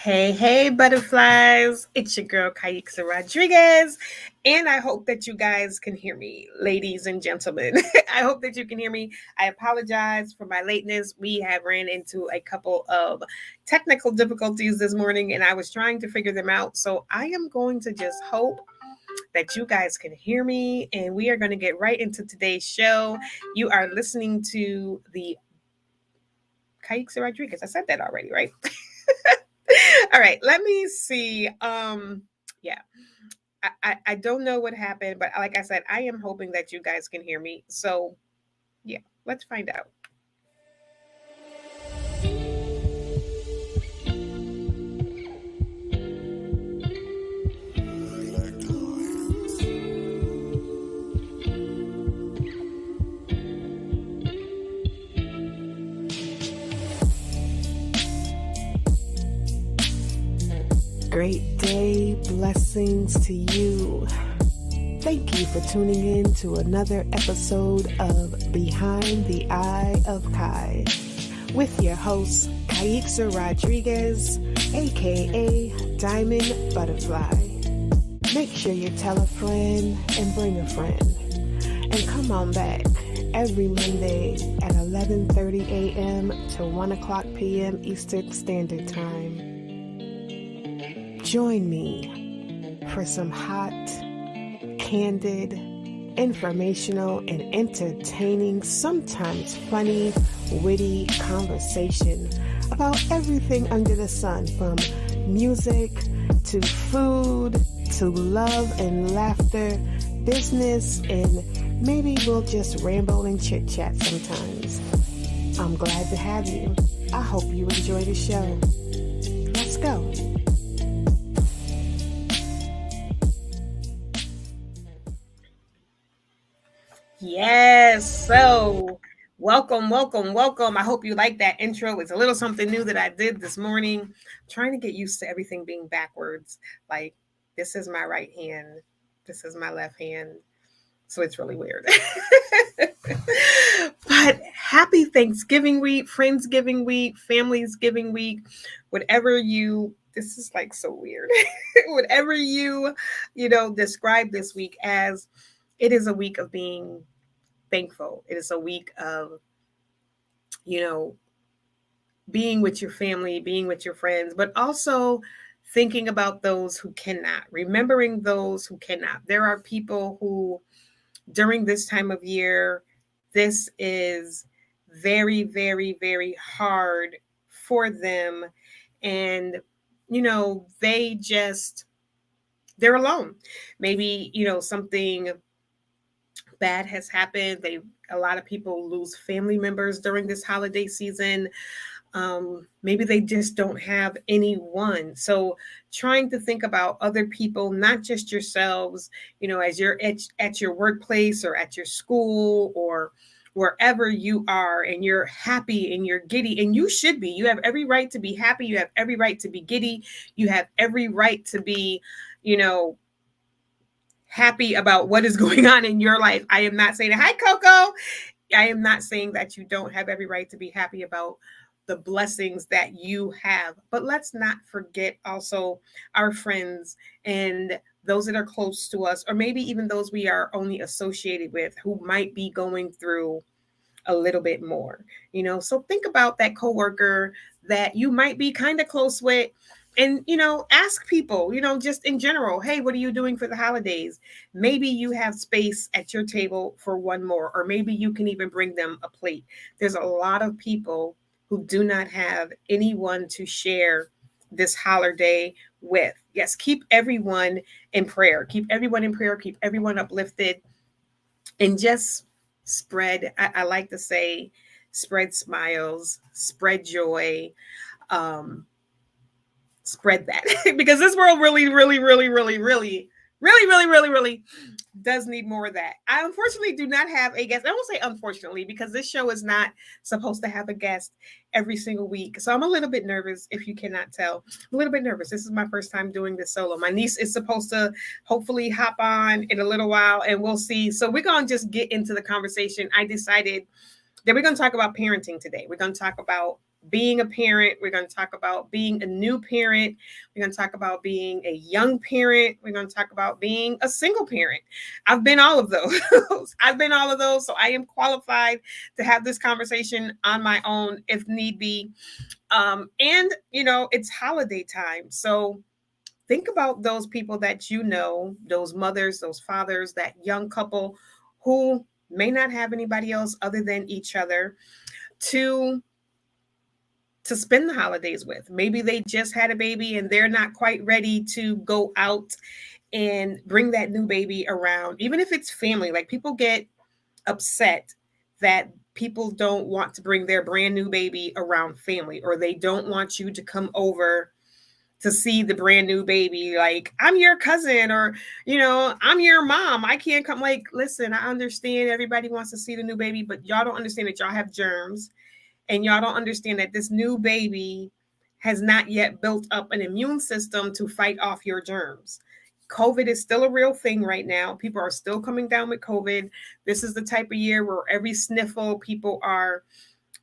Hey, butterflies. It's your girl, Kaixa Rodriguez. And I hope that you guys can hear me, ladies and gentlemen. I hope that you can hear me. I apologize for my lateness. We have ran into a couple of technical difficulties this morning, and I was trying to figure them out. So I am going to just hope that you guys can hear me, and we are going to get right into today's show. You are listening to the Kaixa Rodriguez. I said that already, right? All right, let me see. Yeah, I don't know what happened, but like I said, I am hoping that you guys can hear me. So yeah, let's find out. Great day, blessings to you. Thank you for tuning in to another episode of Behind the Eye of Kie with your host, Kaixa Rodriguez, aka Diamond Butterfly. Make sure you tell a friend and bring a friend. And come on back every Monday at 11:30 a.m. to 1 o'clock p.m. Eastern Standard Time. Join me for some hot, candid, informational, and entertaining, sometimes funny, witty conversation about everything under the sun, from music to food to love and laughter, business, and maybe we'll just ramble and chit chat sometimes. I'm glad to have you. I hope you enjoy the show. Let's go. Yes, so welcome. I hope you like that intro. It's a little something new that I did this morning. I'm trying to get used to everything being backwards. Like, this is my right hand, this is my left hand. So it's really weird. But happy Thanksgiving week, Friendsgiving week, Families Giving week, whatever you, this is like so weird. Whatever you describe this week as, it is a week of being thankful. It is a week of, being with your family, being with your friends, but also thinking about those who cannot, remembering those who cannot. There are people who, during this time of year, this is very, very, very hard for them. And, they're alone. Maybe, something bad has happened. A lot of people lose family members during this holiday season. Maybe they just don't have anyone. So trying to think about other people, not just yourselves, as you're at your workplace or at your school or wherever you are, and you're happy and you're giddy, and you should be. You have every right to be happy. You have every right to be giddy. You have every right to be, happy about what is going on in your life. I am not saying, hi, Coco. I am not saying that you don't have every right to be happy about the blessings that you have. But let's not forget also our friends and those that are close to us, or maybe even those we are only associated with, who might be going through a little bit more. So think about that coworker that you might be kind of close with, and ask people, just in general, hey, what are you doing for the holidays? Maybe you have space at your table for one more, or maybe you can even bring them a plate. There's a lot of people who do not have anyone to share this holiday with. Yes, keep everyone in prayer. Keep everyone in prayer. Keep everyone uplifted, and just spread. I like to say, spread smiles, spread joy. Spread that because this world really does need more of that. I unfortunately do not have a guest. I won't say unfortunately, because this show is not supposed to have a guest every single week. So I'm a little bit nervous, if you cannot tell. I'm a little bit nervous. This is my first time doing this solo. My niece is supposed to hopefully hop on in a little while, and we'll see. So we're going to just get into the conversation. I decided that we're going to talk about parenting today. We're going to talk about being a parent. We're going to talk about being a new parent. We're going to talk about being a young parent. We're going to talk about being a single parent. I've been all of those. I've been all of those. So I am qualified to have this conversation on my own if need be. And, it's holiday time. So think about those people that those mothers, those fathers, that young couple who may not have anybody else other than each other to spend the holidays with. Maybe they just had a baby and they're not quite ready to go out and bring that new baby around, even if it's family. Like, people get upset that people don't want to bring their brand new baby around family, or they don't want you to come over to see the brand new baby. Like, I'm your cousin, or, I'm your mom. I can't come. Like, listen, I understand everybody wants to see the new baby, but y'all don't understand that y'all have germs, and y'all don't understand that this new baby has not yet built up an immune system to fight off your germs. COVID is still a real thing right now. People are still coming down with COVID. This is the type of year where every sniffle, people are,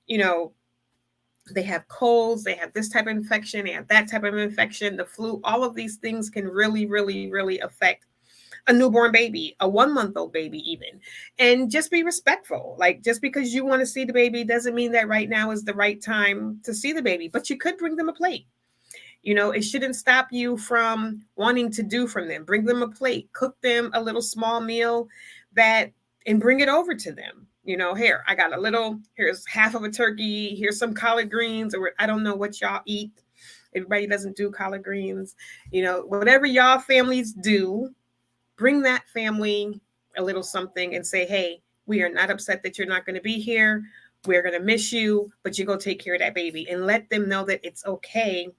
they have colds, they have this type of infection, they have that type of infection, the flu. All of these things can really, really, really affect a newborn baby, a 1-month-old baby even. And just be respectful. Like, just because you want to see the baby doesn't mean that right now is the right time to see the baby, but you could bring them a plate. It shouldn't stop you from wanting to do from them. Bring them a plate, cook them a little small meal and bring it over to them. Here, I got here's half of a turkey, here's some collard greens, or I don't know what y'all eat. Everybody doesn't do collard greens. Whatever y'all families do, bring that family a little something and say, hey, we are not upset that you're not going to be here. We're going to miss you, but you go take care of that baby, and let them know that it's okay.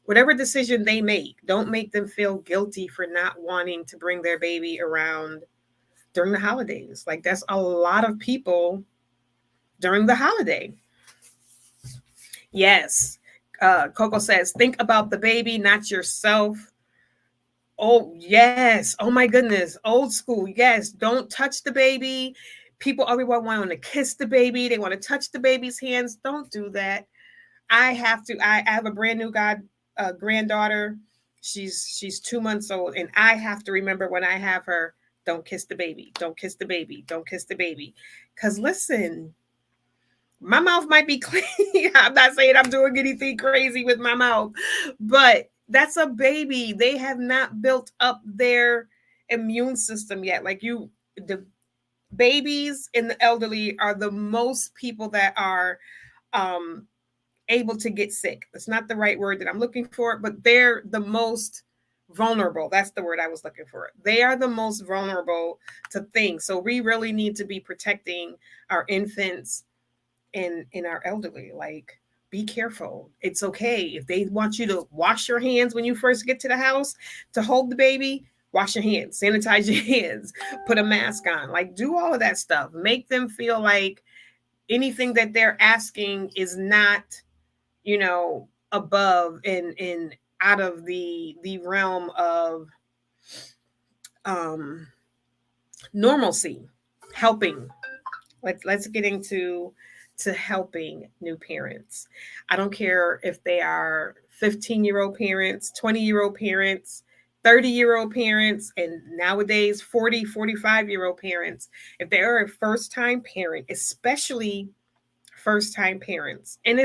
Whatever decision they make, don't make them feel guilty for not wanting to bring their baby around during the holidays. Like, that's a lot of people during the holiday. Yes. Coco says, think about the baby, not yourself. Oh, yes. Oh, my goodness. Old school. Yes. Don't touch the baby. Everyone want to kiss the baby. They want to touch the baby's hands. Don't do that. I have a brand new granddaughter. She's 2 months old, and I have to remember when I have her, don't kiss the baby. Don't kiss the baby. Don't kiss the baby. Because listen, my mouth might be clean. I'm not saying I'm doing anything crazy with my mouth, but that's a baby. They have not built up their immune system yet. Like, the babies and the elderly are the most people that are able to get sick. That's not the right word that I'm looking for, but they're the most vulnerable. That's the word I was looking for. They are the most vulnerable to things. So we really need to be protecting our infants and our elderly. Like, be careful. It's okay. If they want you to wash your hands when you first get to the house to hold the baby, wash your hands, sanitize your hands, put a mask on, like, do all of that stuff. Make them feel like anything that they're asking is not, above and out of the realm of normalcy. Helping. Let's get into helping new parents. I don't care if they are 15-year-old parents, 20-year-old parents, 30-year-old parents, and nowadays 40, 45-year-old parents. If they are a first-time parent, especially first-time parents, and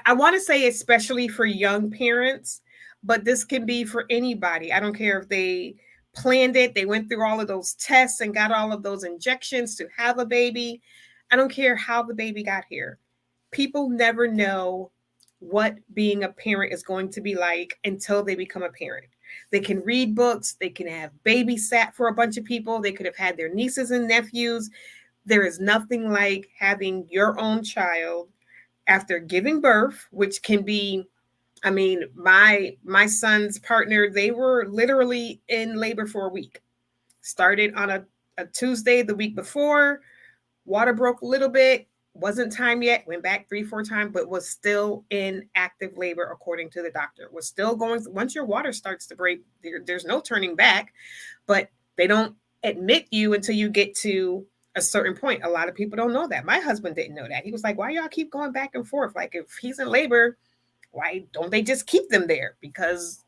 I want to say especially for young parents, but this can be for anybody. I don't care if they planned it, they went through all of those tests and got all of those injections to have a baby. I don't care how the baby got here. People never know what being a parent is going to be like until they become a parent. They can read books, they can have babysat for a bunch of people, they could have had their nieces and nephews. There is nothing like having your own child after giving birth, which can be, I mean, my son's partner, they were literally in labor for a week. Started on a Tuesday the week before, water broke a little bit, wasn't time yet, went back 3-4 times, but was still in active labor according to the doctor. Was still going, once your water starts to break, there's no turning back, but they don't admit you until you get to a a certain point. A lot of people don't know that. My husband didn't know that. He was like, why y'all keep going back and forth? Like, if he's in labor, why don't they just keep them there? Because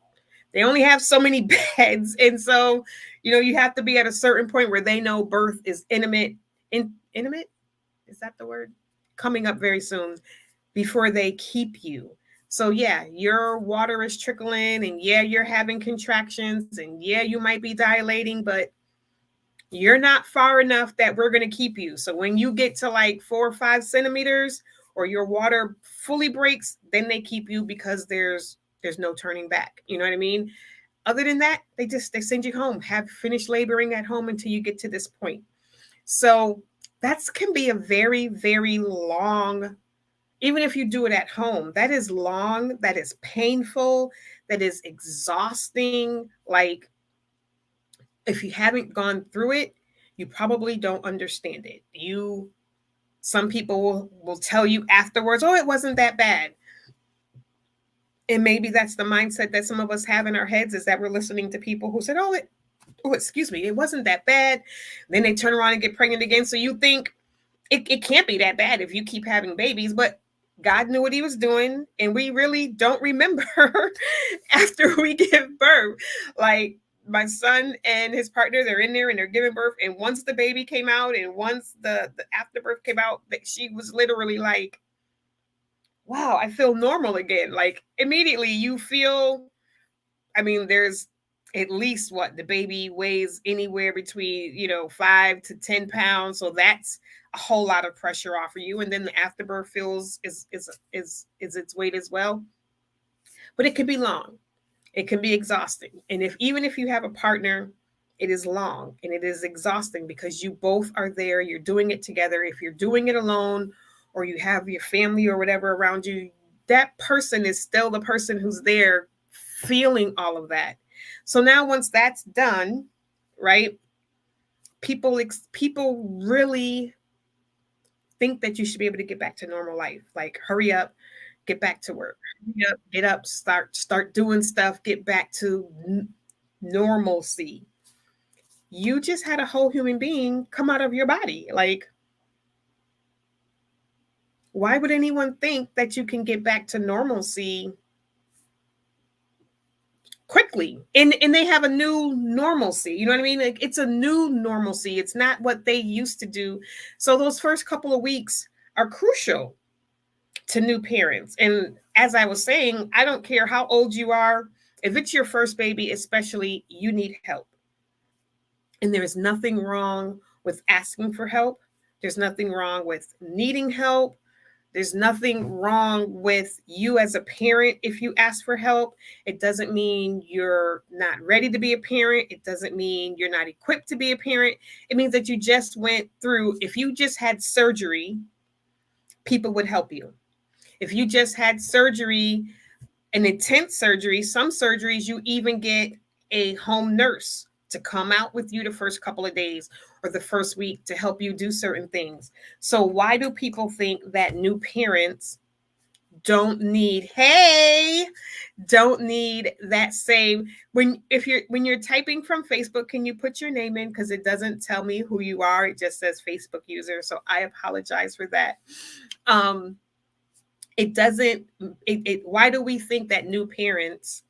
they only have so many beds. And so, you have to be at a certain point where they know birth is intimate. Is that the word? Coming up very soon before they keep you. So yeah, your water is trickling, and yeah, you're having contractions, and yeah, you might be dilating, but you're not far enough that we're going to keep you. So when you get to like 4 or 5 centimeters, or your water fully breaks, then they keep you, because there's no turning back. You know what I mean? Other than that, they send you home. Have finished laboring at home until you get to this point. So that can be a very, very long, even if you do it at home, that is long, that is painful, that is exhausting. Like, if you haven't gone through it, you probably don't understand it. Some people will tell you afterwards, oh, it wasn't that bad. And maybe that's the mindset that some of us have in our heads, is that we're listening to people who said, excuse me, it wasn't that bad. Then they turn around and get pregnant again. So you think it can't be that bad if you keep having babies, but God knew what he was doing. And we really don't remember after we give birth. Like, my son and his partner, they're in there and they're giving birth. And once the baby came out, and once the afterbirth came out, that she was literally like, wow, I feel normal again. Like, immediately you feel, I mean, there's at least, what, the baby weighs anywhere between 5 to 10 pounds, so that's a whole lot of pressure off of you. And then the afterbirth feels is its weight as well. But it can be long, it can be exhausting, and even if you have a partner, it is long and it is exhausting, because you both are there, you're doing it together. If you're doing it alone, or you have your family or whatever around you, that person is still the person who's there feeling all of that. So now, once that's done, right, people really think that you should be able to get back to normal life. Like, hurry up, get back to work. Hurry up, get up, start doing stuff, get back to normalcy. You just had a whole human being come out of your body. Like, why would anyone think that you can get back to normalcy quickly? And they have a new normalcy. You know what I mean? Like, it's a new normalcy. It's not what they used to do. So those first couple of weeks are crucial to new parents. And as I was saying, I don't care how old you are. If it's your first baby, especially, you need help. And there is nothing wrong with asking for help. There's nothing wrong with needing help. There's nothing wrong with you as a parent if you ask for help. It doesn't mean you're not ready to be a parent. It doesn't mean you're not equipped to be a parent. It means that you just went through, if you just had surgery, people would help you. If you just had surgery, an intense surgery, some surgeries, you even get a home nurse to come out with you the first couple of days or the first week to help you do certain things. So why do people think that new parents don't need that same, when you're typing from Facebook, can you put your name in, because it doesn't tell me who you are, it just says Facebook user, so I apologize for that. It doesn't why do we think that new parents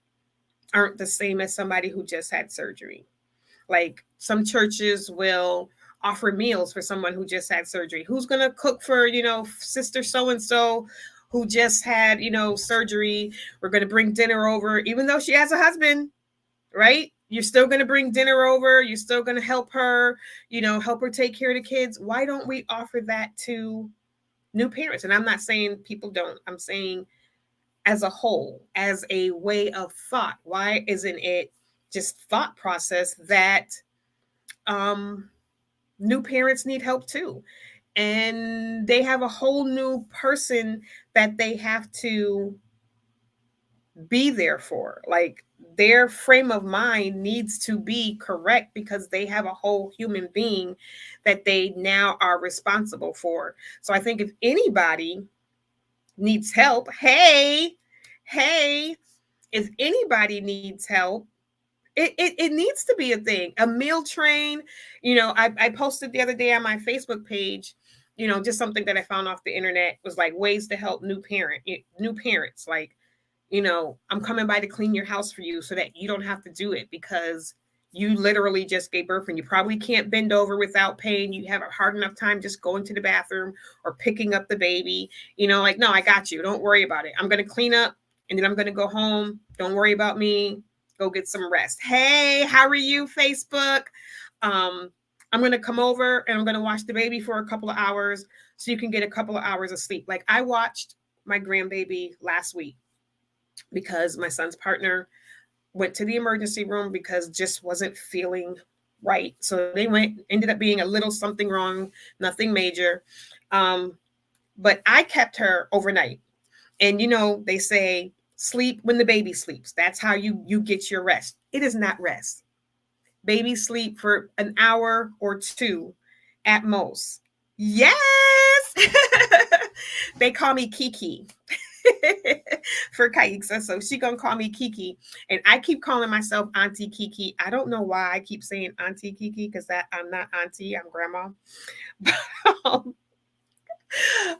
aren't the same as somebody who just had surgery? Like, some churches will offer meals for someone who just had surgery. Who's going to cook for, sister so-and-so who just had, surgery? We're going to bring dinner over, even though she has a husband, right? You're still going to bring dinner over. You're still going to help her, help her take care of the kids. Why don't we offer that to new parents? And I'm not saying people don't. I'm saying as a whole, as a way of thought. Why isn't it just thought process that new parents need help too? And they have a whole new person that they have to be there for. Like, their frame of mind needs to be correct, because they have a whole human being that they now are responsible for. So I think if anybody needs help, hey, if anybody needs help, It needs to be a thing. A meal train. I posted the other day on my Facebook page, just something that I found off the internet was like ways to help new parents. Like, I'm coming by to clean your house for you so that you don't have to do it because you literally just gave birth and you probably can't bend over without pain. You have a hard enough time just going to the bathroom or picking up the baby. Like, no, I got you. Don't worry about it. I'm going to clean up and then I'm going to go home. Don't worry about me. Go get some rest. Hey, how are you, Facebook? Um, I'm going to come over and I'm going to watch the baby for a couple of hours so you can get a couple of hours of sleep. Like, I watched my grandbaby last week because my son's partner went to the emergency room because just wasn't feeling right. So they ended up being a little something wrong, nothing major. But I kept her overnight. And they say sleep when the baby sleeps. That's how you get your rest. It is not rest. Baby sleep for an hour or two at most. Yes. They call me Kiki. For Kaiksa. So she gonna call me Kiki. And I keep calling myself Auntie Kiki. I don't know why I keep saying Auntie Kiki because I'm not auntie, I'm grandma.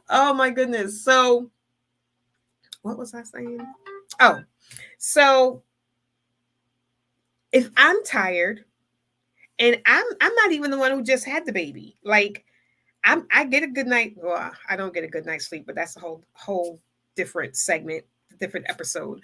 Oh my goodness. So what was I saying? Oh, so if I'm tired and I'm not even the one who just had the baby, like I get a good night. Well, I don't get a good night's sleep, but that's a whole different segment, different episode.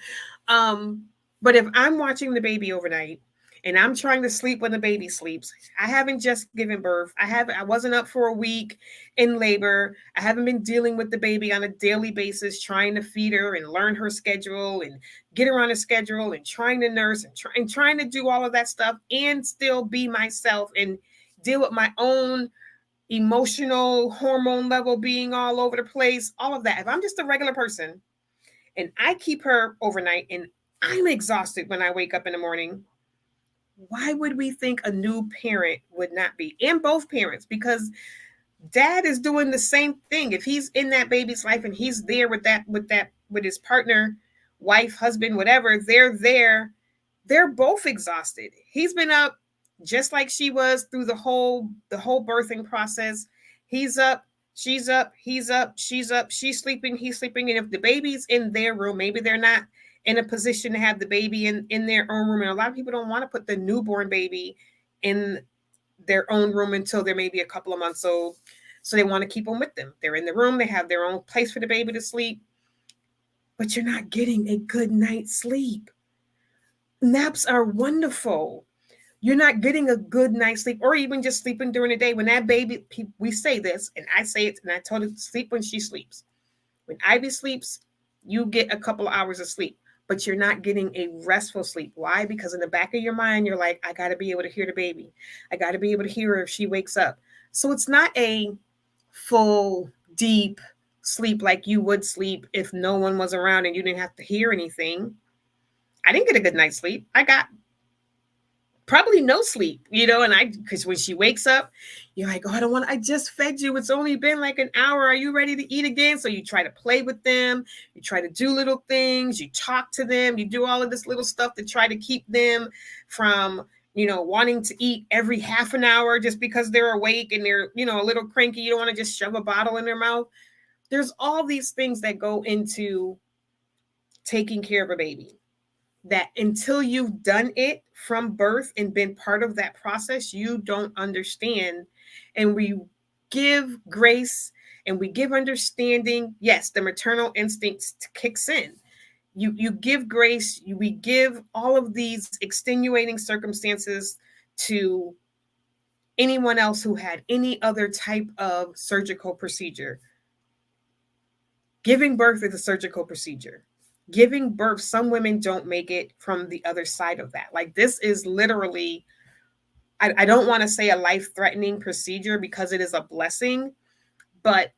But if I'm watching the baby overnight and I'm trying to sleep when the baby sleeps, I haven't just given birth. I wasn't up for a week in labor. I haven't been dealing with the baby on a daily basis, trying to feed her and learn her schedule and get her on a schedule and trying to nurse and trying to do all of that stuff and still be myself and deal with my own emotional hormone level being all over the place, all of that. If I'm just a regular person and I keep her overnight and I'm exhausted when I wake up in the morning, why would we think a new parent would not be? And both parents, because dad is doing the same thing. If he's in that baby's life and he's there with his partner, wife, husband, whatever, they're there. They're both exhausted. He's been up just like she was through the whole birthing process. He's up, she's up, he's up, she's up, she's sleeping, he's sleeping. And if the baby's in their room, maybe they're not in a position to have the baby in their own room. And a lot of people don't want to put the newborn baby in their own room until they're maybe a couple of months old. So they want to keep them with them. They're in the room, they have their own place for the baby to sleep, but you're not getting a good night's sleep. Naps are wonderful. You're not getting a good night's sleep or even just sleeping during the day. When that baby, we say this, and I say it, and I told her to sleep when she sleeps. When Ivy sleeps, you get a couple of hours of sleep, but you're not getting a restful sleep. Why? Because in the back of your mind, you're like, I got to be able to hear the baby. I got to be able to hear her if she wakes up. So it's not a full, deep sleep like you would sleep if no one was around and you didn't have to hear anything. I didn't get a good night's sleep. I got probably no sleep, and because when she wakes up, you're like, oh, I just fed you. It's only been like an hour. Are you ready to eat again? So you try to play with them. You try to do little things. You talk to them. You do all of this little stuff to try to keep them from, wanting to eat every half an hour just because they're awake and they're, a little cranky. You don't want to just shove a bottle in their mouth. There's all these things that go into taking care of a baby, that until you've done it from birth and been part of that process, you don't understand. And we give grace and we give understanding. Yes, the maternal instincts kicks in. You give grace. We give all of these extenuating circumstances to anyone else who had any other type of surgical procedure. Giving birth is a surgical procedure. Giving birth, some women don't make it from the other side of that. Like, this is literally, I don't want to say a life-threatening procedure because it is a blessing, but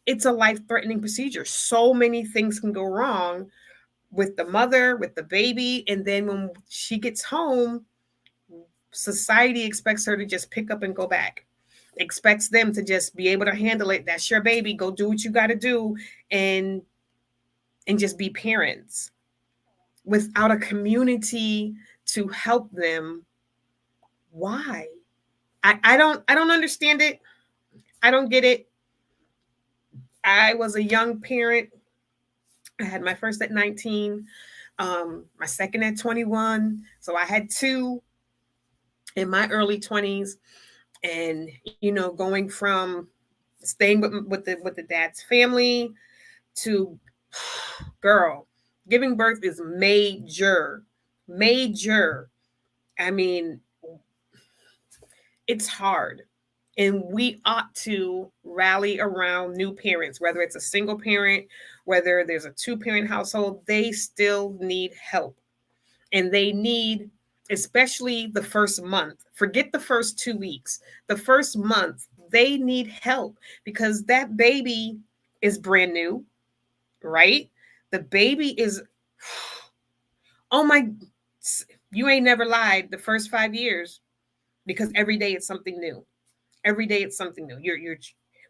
it's a life-threatening procedure. So many things can go wrong with the mother, with the baby, and then when she gets home, society expects her to just pick up and go back. Expects them to just be able to handle it. That's your baby. Go do what you got to do and just be parents, without a community to help them. Why? I don't understand it. I don't get it. I was a young parent. I had my first at 19, my second at 21. So I had two in my early 20s. And, going from staying with the dad's family to, girl, giving birth is major, major. I mean, it's hard. And we ought to rally around new parents, whether it's a single parent, whether there's a two-parent household, they still need help. And they need, especially the first month, forget the first 2 weeks, the first month, they need help because that baby is brand new, right? The baby is, oh my, you ain't never lied the first 5 years because every day it's something new. Every day it's something new. You're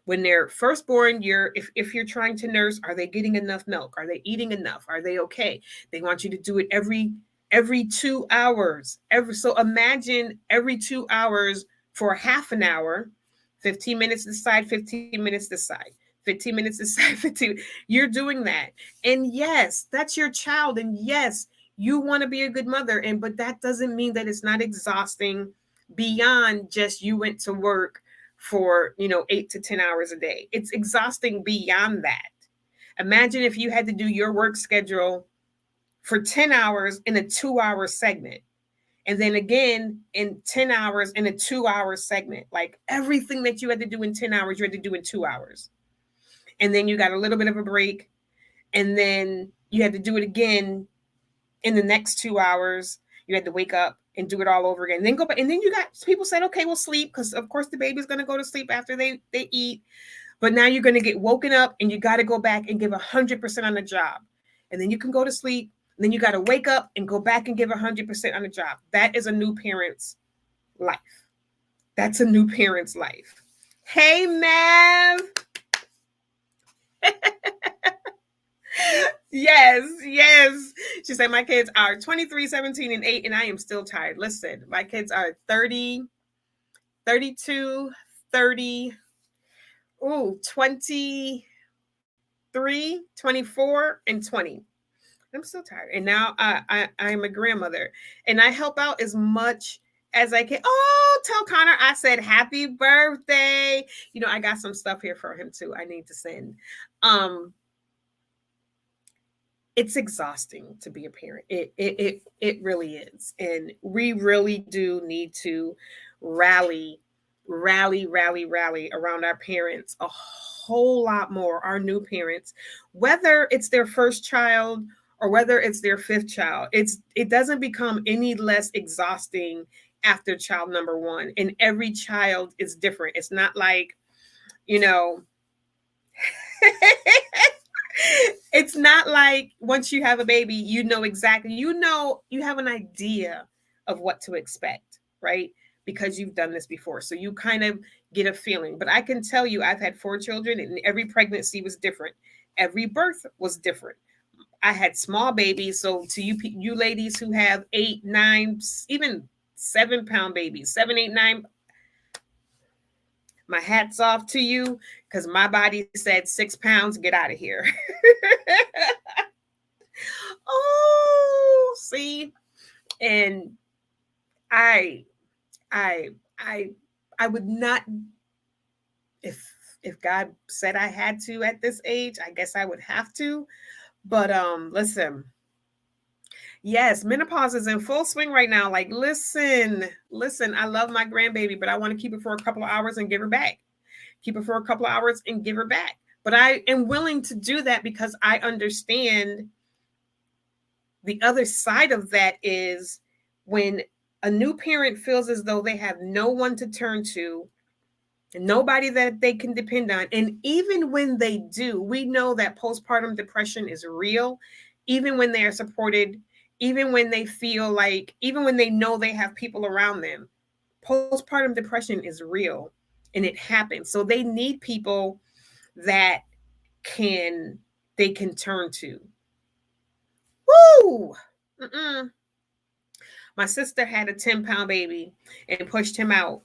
when they're first born, if you're trying to nurse, are they getting enough milk? Are they eating enough? Are they okay? They want you to do it every 2 hours. So imagine every 2 hours for half an hour, 15 minutes this side, 15 minutes this side, 15 minutes this side, 15. You're doing that. And yes, that's your child. And yes, you want to be a good mother. But that doesn't mean that it's not exhausting beyond just you went to work for 8 to 10 hours a day. It's exhausting beyond that. Imagine if you had to do your work schedule for 10 hours in a 2-hour segment, and then again in 10 hours in a 2-hour segment. Like everything that you had to do in 10 hours you had to do in 2 hours, and then you got a little bit of a break, and then you had to do it again in the next 2 hours. You had to wake up and do it all over again, and then go back. And then you got people said, okay, we'll sleep, because of course the baby's going to go to sleep after they eat. But now you're going to get woken up and you got to go back and give 100% on the job. And then you can go to sleep. And then you got to wake up and go back and give 100% on the job. That is a new parent's life. That's a new parent's life. Hey, Mav. Yes. She said, my kids are 23, 17, and 8, and I am still tired. Listen, my kids are 30, 32, 30, 23, 24, and 20. I'm still tired. And now I'm a grandmother, and I help out as much as I can. Oh, tell Connor I said happy birthday. I got some stuff here for him too. I need to send. It's exhausting to be a parent. It really is. And we really do need to rally around our parents a whole lot more, our new parents, whether it's their first child or whether it's their fifth child. It doesn't become any less exhausting after child number one. And every child is different. It's not like, it's not like once you have a baby, exactly, you have an idea of what to expect, right? Because you've done this before. So you kind of get a feeling. But I can tell you, I've had 4 children, and every pregnancy was different. Every birth was different. I had small babies. So to you ladies who have 8, 9, even 7-pound babies, 7, 8, 9, my hat's off to you, because my body said 6 pounds, get out of here. Oh, see, and I would not, if God said I had to at this age, I guess I would have to. But listen, yes, menopause is in full swing right now. Like, listen, I love my grandbaby, but I want to keep it for a couple of hours and give her back. Keep her for a couple of hours and give her back. But I am willing to do that because I understand the other side of that is when a new parent feels as though they have no one to turn to, nobody that they can depend on. And even when they do, we know that postpartum depression is real, even when they are supported, even when they feel like, even when they know they have people around them. Postpartum depression is real and it happens. So they need people that they can turn to. Woo! My sister had a 10-pound baby and pushed him out.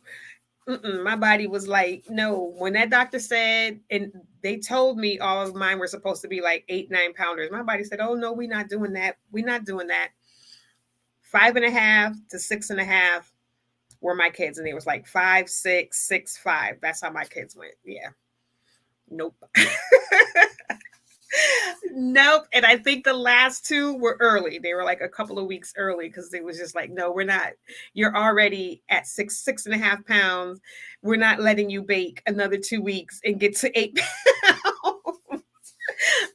My body was like, no. When that doctor said, and they told me all of mine were supposed to be like 8, 9 pounders, my body said, oh no, we're not doing that. We're not doing that. 5.5 to 6.5 were my kids, and it was like 5, 6, 6, 5. That's how my kids went. Yeah. Nope. Nope. And I think the last two were early. They were like a couple of weeks early because it was just like, no, we're not. You're already at 6.5 pounds. We're not letting you bake another 2 weeks and get to 8 pounds.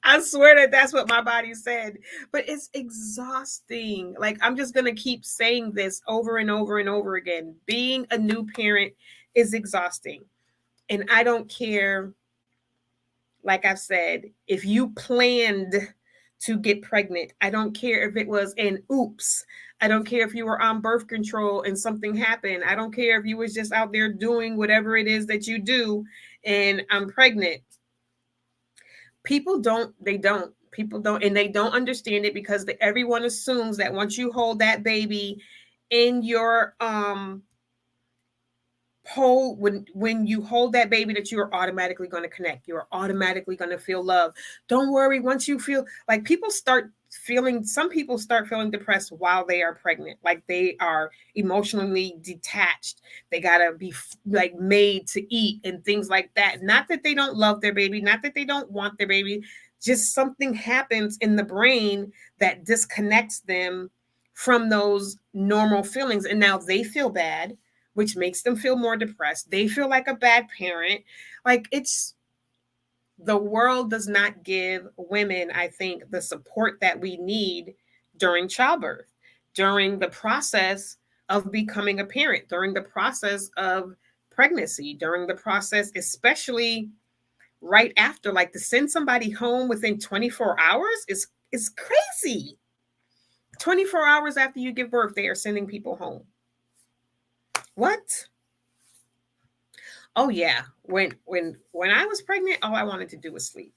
I swear that's what my body said. But it's exhausting. Like, I'm just going to keep saying this over and over and over again. Being a new parent is exhausting. And I don't care, like I've said, if you planned to get pregnant, I don't care if it was an oops. I don't care if you were on birth control and something happened. I don't care if you was just out there doing whatever it is that you do and I'm pregnant. People don't, and they don't understand it because everyone assumes that once you hold that baby in your hold, when you hold that baby, that you are automatically going to connect, you're automatically going to feel love. Don't worry. Once you feel like, some people start feeling depressed while they are pregnant, like they are emotionally detached. They gotta be like made to eat and things like that. Not that they don't love their baby, not that they don't want their baby, just something happens in the brain that disconnects them from those normal feelings, and now they feel bad, which makes them feel more depressed. They feel like a bad parent. Like, the world does not give women, I think, the support that we need during childbirth, during the process of becoming a parent, during the process of pregnancy, during the process, especially right after. Like, to send somebody home within 24 hours is crazy. 24 hours after you give birth, they are sending people home. What? Oh yeah. When I was pregnant, all I wanted to do was sleep.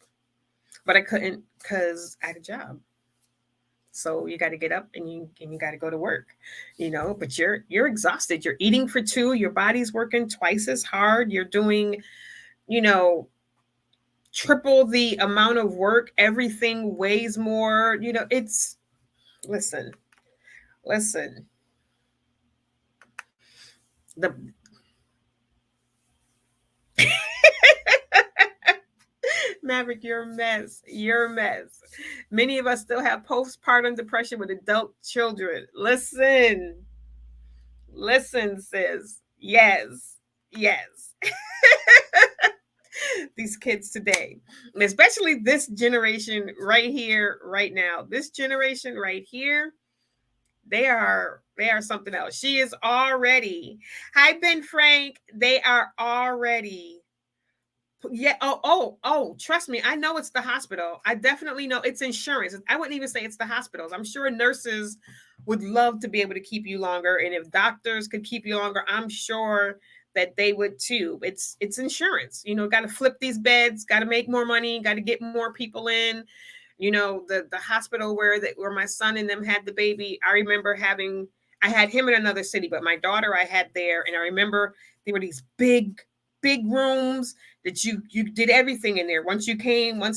But I couldn't because I had a job. So you got to get up and you got to go to work, but you're exhausted. You're eating for two, your body's working twice as hard. You're doing, you know, triple the amount of work. Everything weighs more. It's listen. Listen. The Maverick, you're a mess. You're a mess. Many of us still have postpartum depression with adult children. Listen, sis. Yes. Yes. These kids today, especially this generation right here, right now. This generation right here, they are something else. She is already. Hi, Ben Frank. They are already. Yeah. Oh. Trust me. I know it's the hospital. I definitely know it's insurance. I wouldn't even say it's the hospitals. I'm sure nurses would love to be able to keep you longer. And if doctors could keep you longer, I'm sure that they would too. It's insurance. Got to flip these beds, got to make more money, got to get more people in. The hospital where my son and them had the baby. I remember I had him in another city, but my daughter I had there, and I remember there were these big rooms that you did everything in there. Once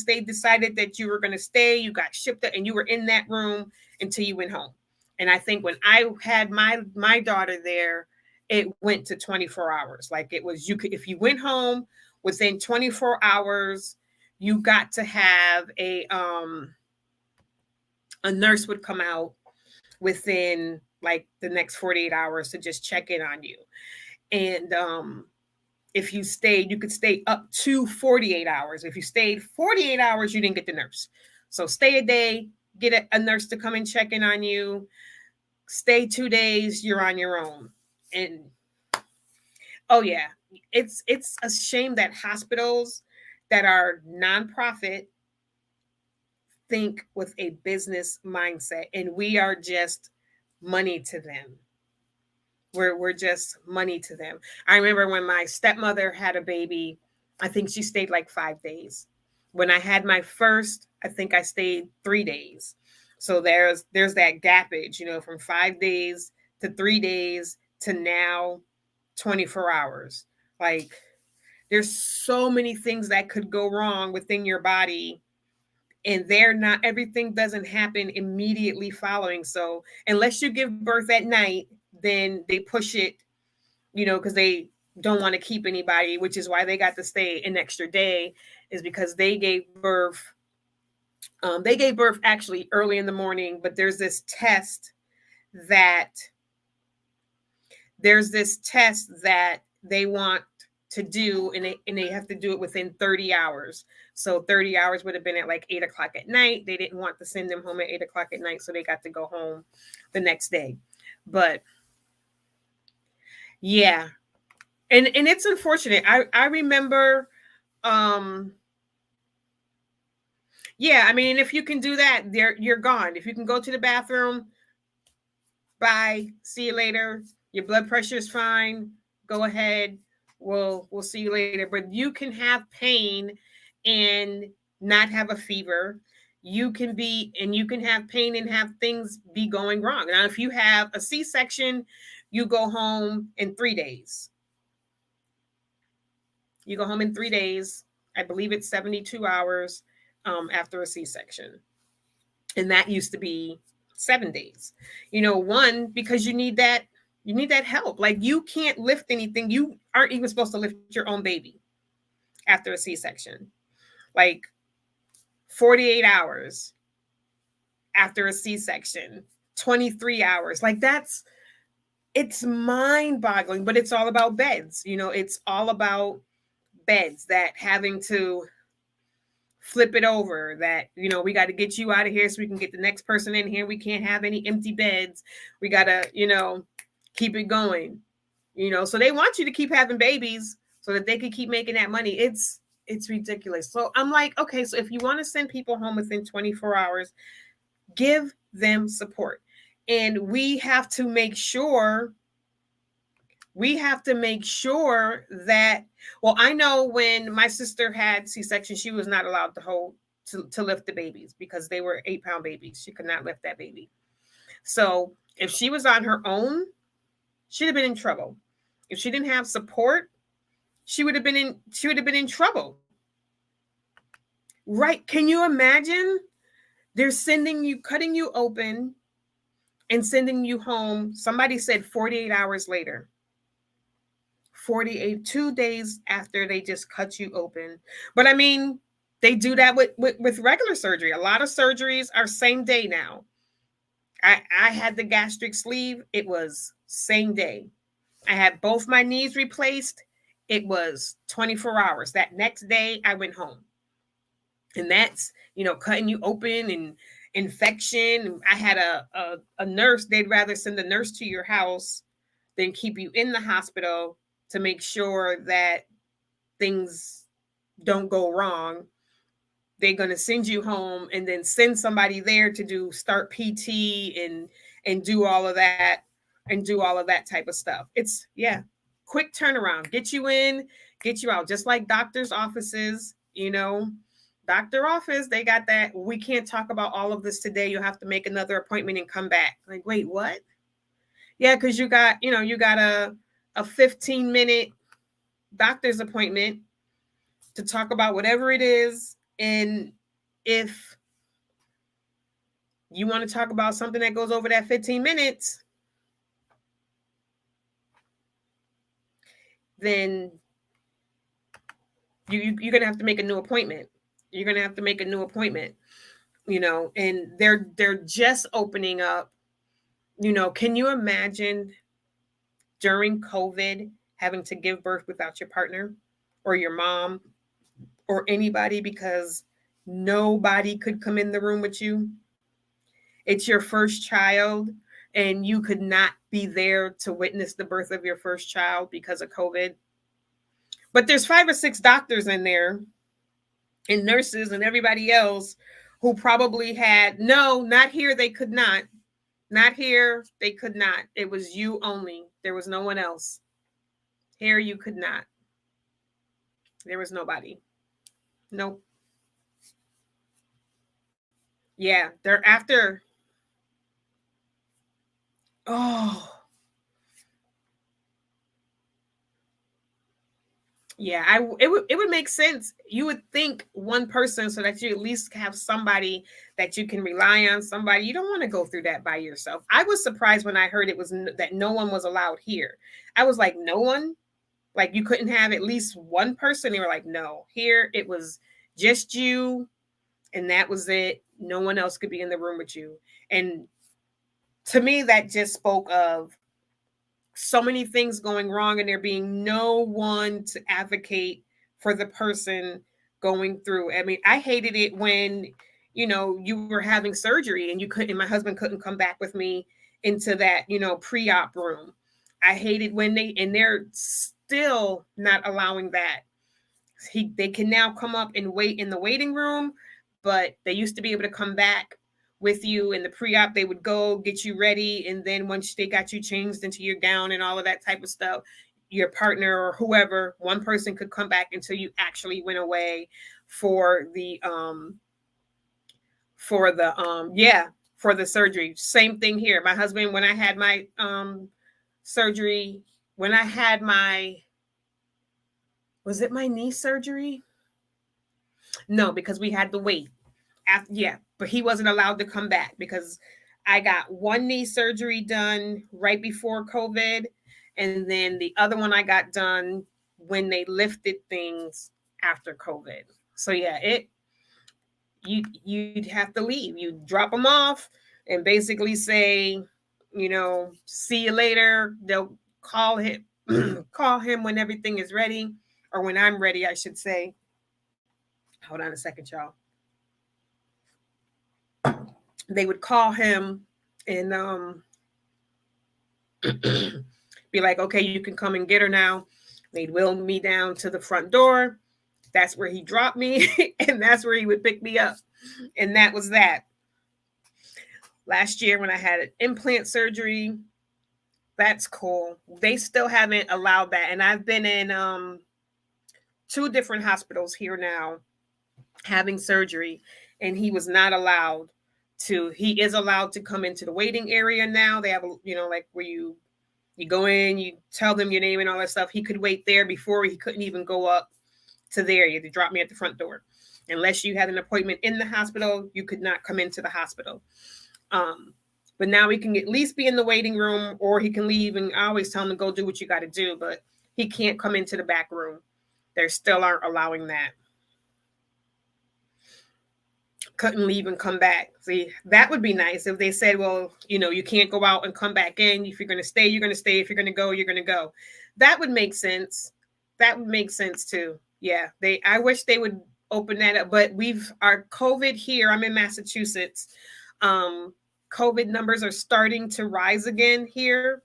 they decided that you were going to stay, you got shipped up and you were in that room until you went home. And I think when I had my daughter there, it went to 24 hours. Like, it was, if you went home within 24 hours, you got to have a nurse would come out within like the next 48 hours to just check in on you. And if you stayed, you could stay up to 48 hours. If you stayed 48 hours, you didn't get the nurse. So stay a day, get a nurse to come and check in on you. Stay 2 days, you're on your own. And oh yeah, it's a shame that hospitals that are nonprofit think with a business mindset, and we are just money to them. We're just money to them. I remember when my stepmother had a baby, I think she stayed like 5 days. When I had my first, I think I stayed 3 days. So there's that gappage, from 5 days to 3 days to now 24 hours. Like, there's so many things that could go wrong within your body, and they're not, everything doesn't happen immediately following. So unless you give birth at night, then they push it, because they don't want to keep anybody, which is why they got to stay an extra day, is because they gave birth. They gave birth actually early in the morning, but that there's this test that they want to do, and they have to do it within 30 hours. So 30 hours would have been at like 8 o'clock at night. They didn't want to send them home at 8 o'clock at night, so they got to go home the next day. But yeah, and it's unfortunate. I remember, yeah, I mean, if you can do that, you're gone. If you can go to the bathroom, bye, see you later. Your blood pressure is fine. Go ahead. We'll see you later. But you can have pain and not have a fever. You can have pain and have things be going wrong. Now, if you have a C-section, you go home in 3 days. You go home in 3 days. I believe it's 72 hours after a C-section. And that used to be 7 days. One, because you need that help. Like, you can't lift anything. You aren't even supposed to lift your own baby after a C-section. Like, 48 hours after a C-section, 23 hours. Like, it's mind-boggling, but it's all about beds. It's all about beds, that having to flip it over, that we got to get you out of here so we can get the next person in here. We can't have any empty beds. We got to keep it going. So they want you to keep having babies so that they can keep making that money. It's ridiculous. So I'm like, okay, so if you want to send people home within 24 hours, give them support. And we have to make sure that, well, I know when my sister had C-section, she was not allowed to lift the babies because they were 8-pound babies. She could not lift that baby. So if she was on her own, she'd have been in trouble. If she didn't have support, she would have been in trouble. Right? Can you imagine? They're cutting you open and sending you home. Somebody said 48 hours later. 2 days after they just cut you open. But I mean, they do that with regular surgery. A lot of surgeries are same day now. I had the gastric sleeve. It was same day. I had both my knees replaced. It was 24 hours. That next day I went home. And that's, cutting you open and infection. I had a nurse. They'd rather send the nurse to your house than keep you in the hospital to make sure that things don't go wrong. They're going to send you home and then send somebody there to start PT and do all of that type of stuff. It's, yeah, quick turnaround. Get you in, get you out. Just like doctors' offices, doctor office, they got that. We can't talk about all of this today. You'll have to make another appointment and come back. Like, wait, what? Yeah, because you got a 15-minute doctor's appointment to talk about whatever it is. And if you want to talk about something that goes over that 15 minutes, then you're going to have to make a new appointment. You're going to have to make a new appointment, and they're just opening up. Can you imagine during COVID having to give birth without your partner or your mom or anybody because nobody could come in the room with you? It's your first child and you could not be there to witness the birth of your first child because of COVID. But there's 5 or 6 doctors in there and nurses and everybody else who probably had, no, not here, they could not. Not here, they could not. It was you only. There was no one else. Here, you could not. There was nobody. Nope. Yeah, they're after. Oh, Yeah, it would make sense. You would think one person so that you at least have somebody that you can rely on. Somebody you don't want to go through that by yourself. I was surprised when I heard it was that no one was allowed here. I was like, no one. Like you couldn't have at least one person. They were like, no. Here it was just you, and that was it. No one else could be in the room with you. And to me, that just spoke of so many things going wrong and there being no one to advocate for the person going through. I mean, I hated it when, you were having surgery and you couldn't, my husband couldn't come back with me into that, pre-op room. I hated when they're still not allowing that. They can now come up and wait in the waiting room, but they used to be able to come back with you in the pre-op. They would go get you ready, and then once they got you changed into your gown and all of that type of stuff, your partner or whoever, one person could come back until you actually went away for the yeah, for the surgery. Same thing here. My husband, when I had my surgery, when I had my was it my knee surgery? No, because we had to wait. Yeah, but he wasn't allowed to come back because I got one knee surgery done right before COVID, and then the other one I got done when they lifted things after COVID. So yeah, you'd have to leave. You drop them off and basically say, see you later. They'll call him call him when everything is ready, or when I'm ready, I should say. Hold on a second, y'all. They would call him and be like, okay, you can come and get her now. They'd wheel me down to the front door. That's where he dropped me, and that's where he would pick me up. And that was that. Last year, when I had implant surgery, that's cool. They still haven't allowed that. And I've been in two different hospitals here now having surgery, and he was not allowed to. He is allowed to come into the waiting area now. They have, like where you go in, you tell them your name and all that stuff. He could wait there. Before, he couldn't even go up to there. You had to drop me at the front door. Unless you had an appointment in the hospital, you could not come into the hospital. But now he can at least be in the waiting room, or he can leave. And I always tell him to go do what you got to do, but he can't come into the back room. They still aren't allowing that. Couldn't leave and come back. See, that would be nice if they said, well, you can't go out and come back in. If you're going to stay, you're going to stay. If you're going to go, you're going to go. That would make sense. That would make sense too. Yeah, I wish they would open that up, but our COVID here, I'm in Massachusetts. COVID numbers are starting to rise again here.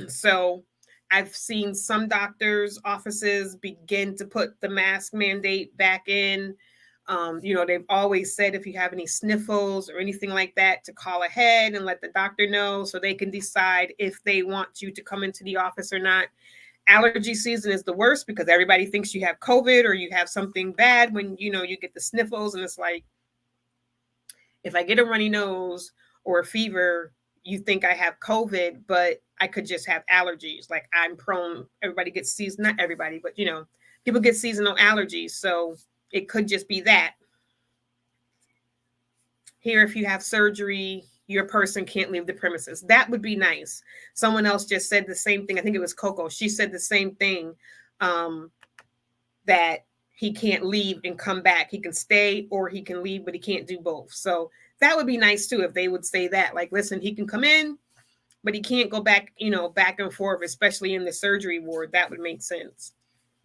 So I've seen some doctors' offices begin to put the mask mandate back in. They've always said if you have any sniffles or anything like that, to call ahead and let the doctor know so they can decide if they want you to come into the office or not. Allergy season is the worst because everybody thinks you have COVID or you have something bad when, you get the sniffles, and it's like, if I get a runny nose or a fever, you think I have COVID, but I could just have allergies. Like I'm prone, everybody gets seasonal, not everybody, but people get seasonal allergies. So it could just be that. Here, if you have surgery, your person can't leave the premises. That would be nice. Someone else just said the same thing. I think it was Coco. She said the same thing, that he can't leave and come back. He can stay or he can leave, but he can't do both. So that would be nice too if they would say that. Like, listen, he can come in, but he can't go back, back and forth, especially in the surgery ward. That would make sense.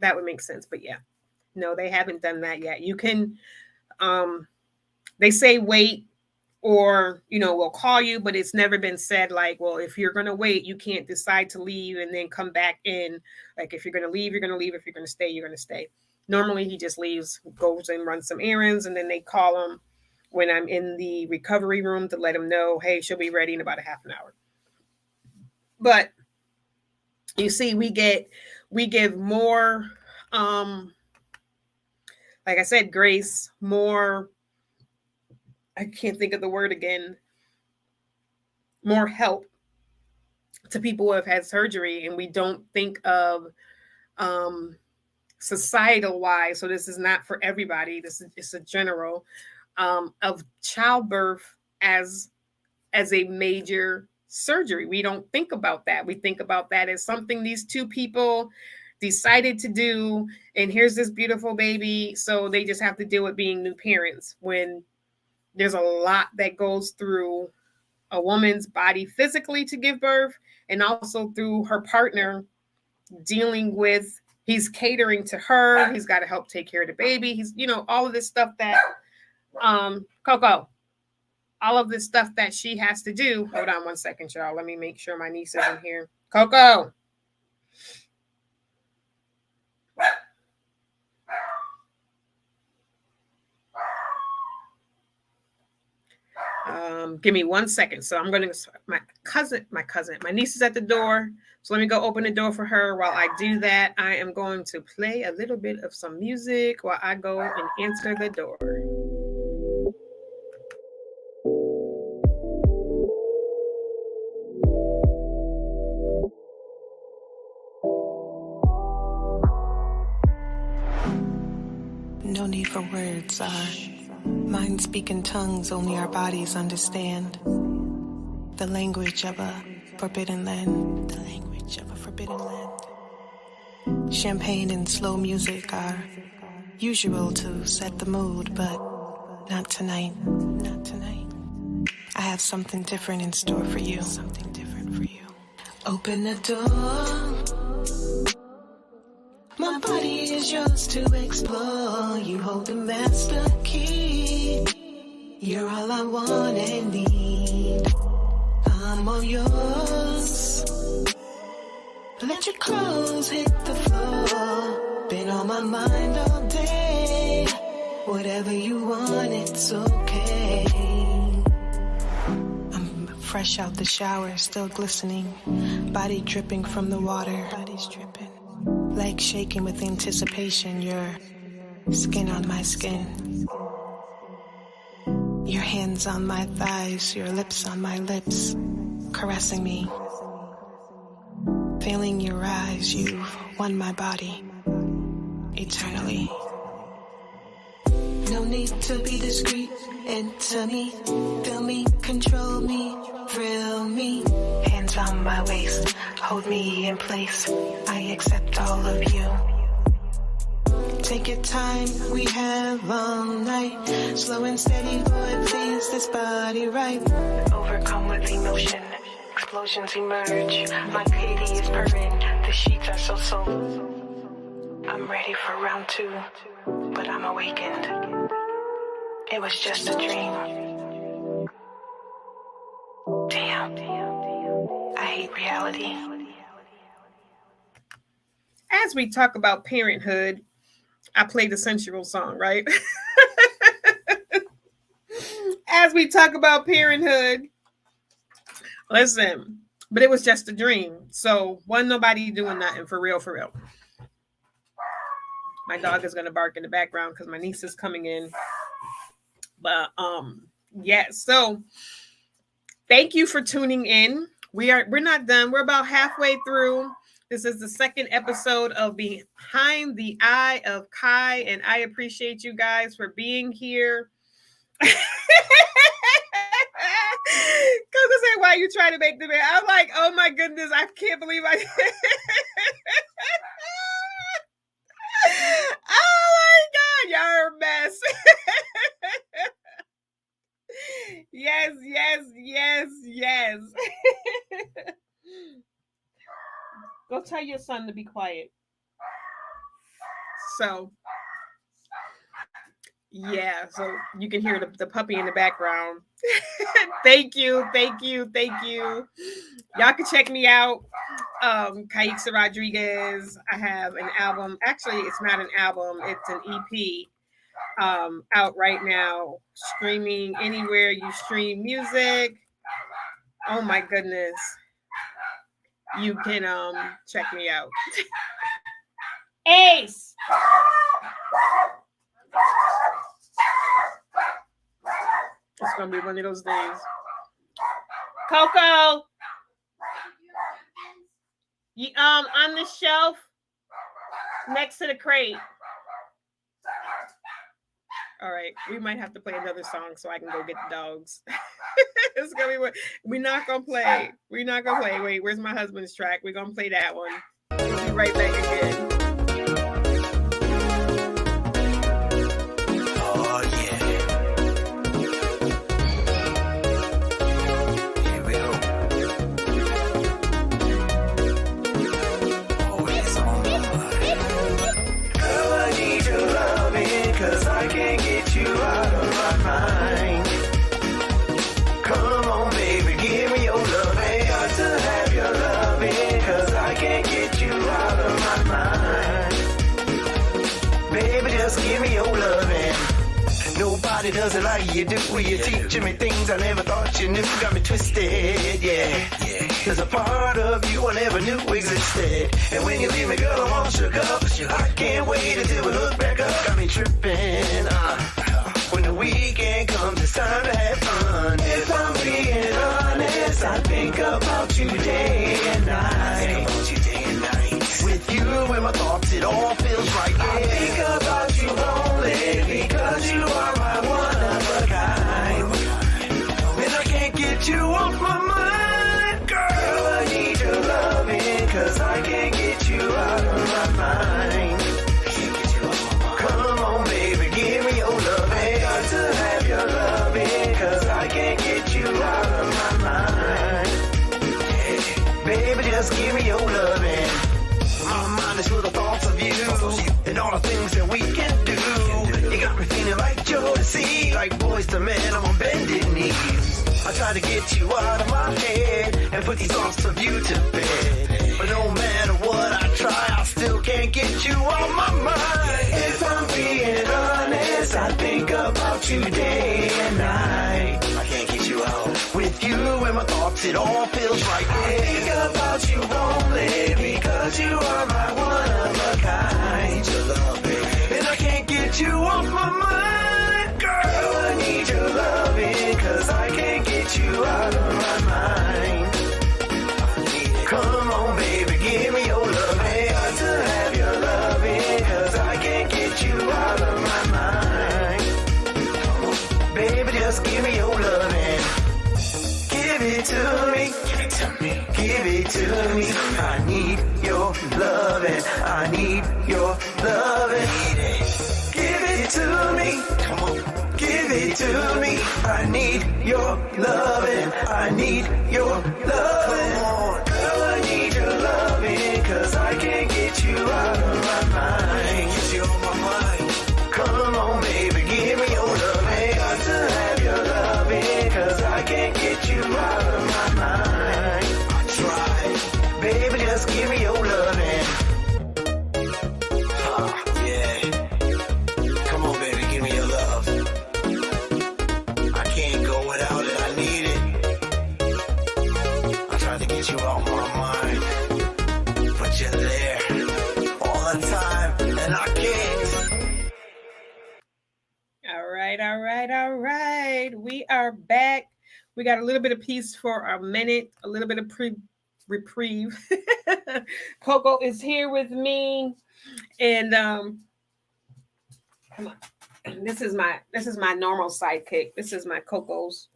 That would make sense. But yeah, no, they haven't done that yet. You can, they say wait, or we'll call you, but it's never been said like, well, if you're going to wait, you can't decide to leave and then come back in. Like, if you're going to leave, you're going to leave. If you're going to stay, you're going to stay. Normally he just leaves, goes and runs some errands, and then they call him when I'm in the recovery room to let him know, hey, she'll be ready in about a half an hour. But you see, we give more, like I said, grace, more, I can't think of the word again, more help to people who have had surgery, and we don't think of societal wise, so this is not for everybody, this is it's a general, of childbirth as a major surgery. We don't think about that. We think about that as something these two people decided to do, and here's this beautiful baby, so they just have to deal with being new parents, when there's a lot that goes through a woman's body physically to give birth, and also through her partner dealing with, he's catering to her, he's got to help take care of the baby, he's, all of this stuff that Coco, all of this stuff that she has to do. Hold on one second, y'all. Let me make sure my niece isn't here. Coco. Give me 1 second. So I'm going to, my niece is at the door. So let me go open the door for her. While I do that, I am going to play a little bit of some music while I go and answer the door. No need for words, our minds speak in tongues only our bodies understand. The language of a forbidden land. The language of a forbidden land. Champagne and slow music are usual to set the mood, but not tonight. Not tonight. I have something different in store for you. Something different for you. Open the door. My body is yours to explore. You hold the master key. You're all I want and need. I'm all yours. Let your clothes hit the floor. Been on my mind all day. Whatever you want, it's okay. I'm fresh out the shower, still glistening. Body dripping from the water. Body's dripping. Legs shaking with anticipation, your skin on my skin. Your hands on my thighs, your lips on my lips, caressing me. Feeling your eyes, you've won my body, eternally. No need to be discreet, enter me, feel me, control me, thrill me. Hands on my waist, hold me in place, I accept all of you. Take your time, we have all night. Slow and steady, boy, please, this body right. Overcome with emotion, explosions emerge. My pity is purring, the sheets are so. I'm ready for round 2, but I'm awakened. It was just a dream. Damn. I hate reality. As we talk about parenthood, I played the sensual song, right? As we talk about parenthood, listen, but it was just a dream. So wasn't nobody doing nothing for real, for real. My dog is gonna bark in the background because my niece is coming in. But yeah, so thank you for tuning in. We're not done. We're about halfway through. This is the second episode of Behind the Eye of Kie, and I appreciate you guys for being here. Because I say, why you trying to make the man? I'm like, oh my goodness, I can't believe I. Oh my God, y'all are a mess. Yes. Go tell your son to be quiet. So, yeah, so you can hear the puppy in the background. Thank you. Y'all can check me out. Caixa Rodriguez. I have an album. Actually, it's not an album. It's an EP. Out right now, streaming anywhere you stream music. Oh my goodness. You can check me out. Ace. It's gonna be one of those days. Coco. You on the shelf. next to the crate. All right, we might have to play another song so I can go get the dogs. It's gonna be what we're not gonna play. We're not gonna play. Wait, where's my husband's track? We're gonna play that one. We'll be right back again. Oh yeah. Here we go. Always on my mind. Girl, I need your loving, 'cause I can't get you out of my mind. Come on, baby, give me your loving. Got to have your loving, 'cause I can't get you out of my mind. Baby, just give me your loving. Nobody does it like you do. You're teaching me things I never thought you knew. Got me twisted, yeah. There's a part of you I never knew existed. And when you leave me, girl, I'm all shook up. I can't wait until we look back up. Got me tripping, when the weekend comes, it's time to have fun. If I'm being honest, I think about you day and night. With you in my thoughts, it all feels right. Yeah. I think about you only because you are my one of a kind. And I can't get you off my mind, girl. I need your loving, 'cause I can't get you out of my mind. Come on, baby, give me your loving. Got to have your loving, 'cause I can't get you out of my mind. Baby, just give me your loving. My mind is full of thoughts of you and all the things that we can do. You got me feeling like Jodeci, like boys to men, I'm on bended knees. I try to get you out of my head and put these thoughts of you to bed. But no matter what I try, I still can't get you off my mind. If I'm being honest, I think about you day and night. I can't get you out. With you in my thoughts, it all feels right. I think about you only because you are my one of a kind. Your love, baby. And I can't get you off my mind, girl. I need your loving, 'cause I can't get you out of my mind. Come on, baby, give me your loving. Got to have your loving, 'cause I can't get you out of my mind. Baby, just give me your loving. Give it to me. Give it to me. Give it to me. I need your loving. I need your loving. Give it to me. Come on. Give it to me. I need your loving. I need your loving. Come on. Girl, I need your loving, 'cause I can't get you out of my mind. Get you on my mind. Come on, baby, give me your loving. Got to have your loving, 'cause I can't get you out of my mind. I try. Baby, just give me your loving. Yeah. Come on, baby, give me your love. I can't go without it, I need it. I tried to get you out my mind, but you're there all the time, and I can't. All right. We are back. We got a little bit of peace for a minute, a little bit of reprieve. Coco is here with me, and come on. This is my normal sidekick. This is my Coco's.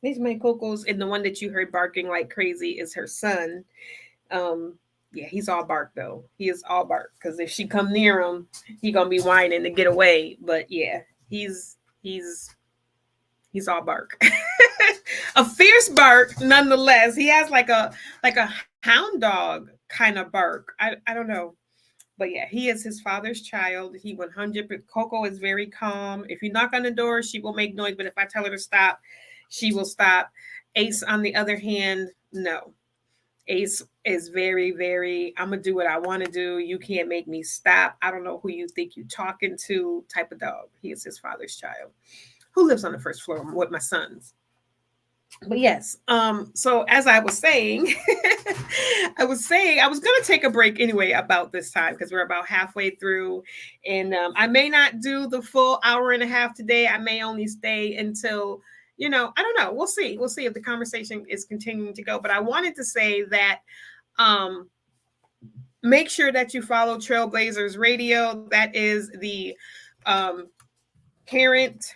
These are my Coco's, and the one that you heard barking like crazy is her son. Yeah, he's all bark though. He is all bark because if she come near him, he gonna be whining to get away. But yeah, he's all bark. A fierce bark nonetheless. He has like a hound dog kind of bark. I don't know. But yeah, he is his father's child. He 100%. Coco is very calm. If you knock on the door, she will make noise. But if I tell her to stop, she will stop. Ace, on the other hand, no. Ace is very, very, I'm going to do what I want to do. You can't make me stop. I don't know who you think you're talking to type of dog. He is his father's child who lives on the first floor with my sons. But yes, so as I was saying, I was going to take a break anyway about this time because we're about halfway through, and I may not do the full hour and a half today. I may only stay until, I don't know. We'll see. We'll see if the conversation is continuing to go. But I wanted to say that Make sure that you follow Trailblazers Radio. That is the um, parent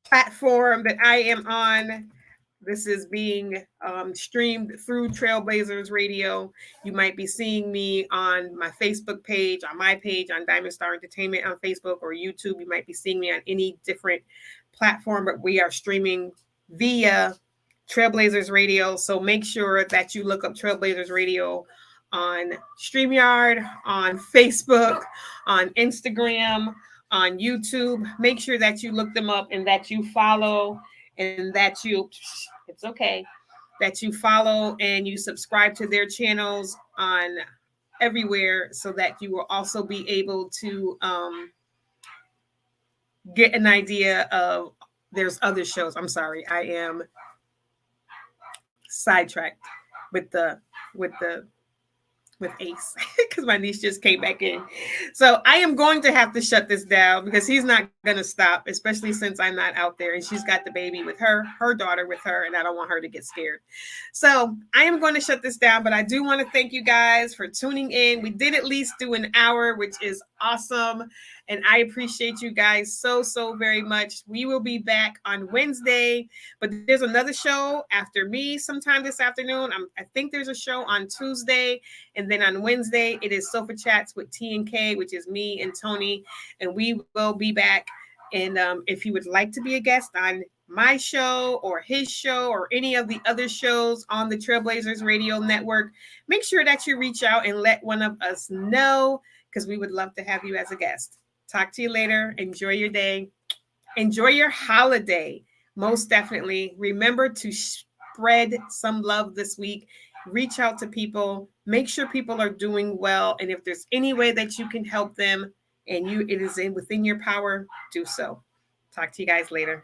platform that I am on. This is being streamed through Trailblazers Radio. You might be seeing me on my Facebook page, on my page, on Diamond Star Entertainment on Facebook or YouTube. You might be seeing me on any different platform, but we are streaming via Trailblazers Radio. So make sure that you look up Trailblazers Radio on StreamYard, on Facebook, on Instagram, on YouTube. Make sure that you look them up and that you follow and that you, it's okay, that you follow and you subscribe to their channels on everywhere so that you will also be able to get an idea of there's other shows. I'm sorry, I am sidetracked with the with the with Ace because my niece just came back in. So I am going to have to shut this down because he's not going to stop, especially since I'm not out there and she's got the baby with her daughter with her, and I don't want her to get scared. So I am going to shut this down, but I do want to thank you guys for tuning in. We did at least do an hour, which is awesome. And I appreciate you guys so very much. We will be back on Wednesday, but there's another show after me sometime this afternoon. I think there's a show on Tuesday. And then on Wednesday, it is Sofa Chats with T and K, which is me and Tony. And we will be back. And if you would like to be a guest on my show or his show or any of the other shows on the Trailblazers Radio Network, make sure that you reach out and let one of us know because we would love to have you as a guest. Talk to you later. Enjoy your day. Enjoy your holiday. Most definitely. Remember to spread some love this week. Reach out to people. Make sure people are doing well. And if there's any way that you can help them and it is within your power, do so. Talk to you guys later.